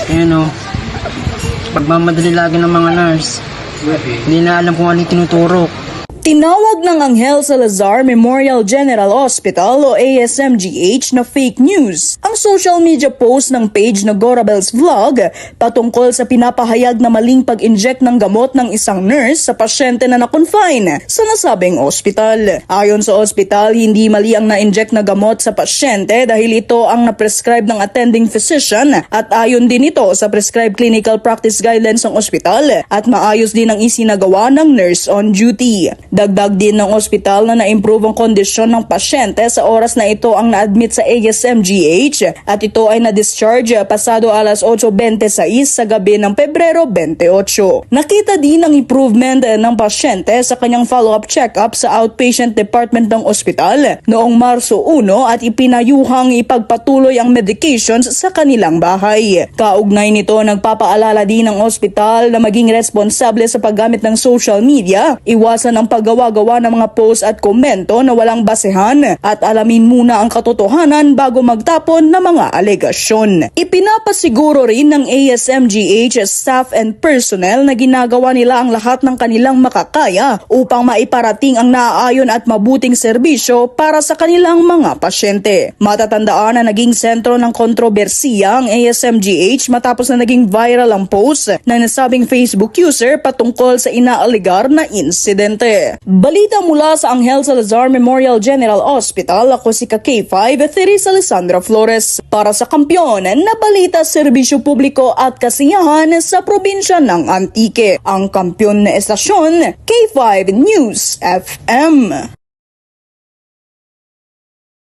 Ayan o. Pagmamadali lagi ng mga nurse. Hindi na alam kung ano yung tinuturok. Tinawag ng Angel Salazar Memorial General Hospital o ASMGH na fake news ang social media post ng page na Gorabel's Vlog patungkol sa pinapahayag na maling pag-inject ng gamot ng isang nurse sa pasyente na na-confine sa nasabing ospital. Ayon sa ospital, hindi mali ang na-inject na gamot sa pasyente dahil ito ang na-prescribe ng attending physician at ayon din ito sa prescribed clinical practice guidelines ng ospital at maayos din ang isinagawa ng nurse on duty. Dagdag din ng ospital na na-improve ang kondisyon ng pasyente sa oras na ito ang na-admit sa ASMGH at ito ay na-discharge pasado alas 8:26 sa gabi ng Pebrero 28. Nakita din ang improvement ng pasyente sa kanyang follow-up check-up sa outpatient department ng ospital noong Marso 1 at ipinayuhang ipagpatuloy ang medications sa kanilang bahay. Kaugnay nito, nagpapaalala din ng ospital na maging responsable sa paggamit ng social media, iwasan ang paggawa-gawa ng mga post at komento na walang basehan at alamin muna ang katotohanan bago magtapon ng mga alegasyon. Ipinapasiguro rin ng ASMGH staff and personnel na ginagawa nila ang lahat ng kanilang makakaya upang maiparating ang naaayon at mabuting serbisyo para sa kanilang mga pasyente. Matatandaan na naging sentro ng kontrobersiya ang ASMGH matapos na naging viral ang post ng nasabing Facebook user patungkol sa inaaligar na insidente. Balita mula sa Angel Salazar Memorial General Hospital, ako si K5, Theresa Alessandra Flores. Para sa Kampiyon na balita, serbisyo publiko at kasiyahan sa probinsya ng Antique. Ang kampiyon na estasyon, K5 News FM.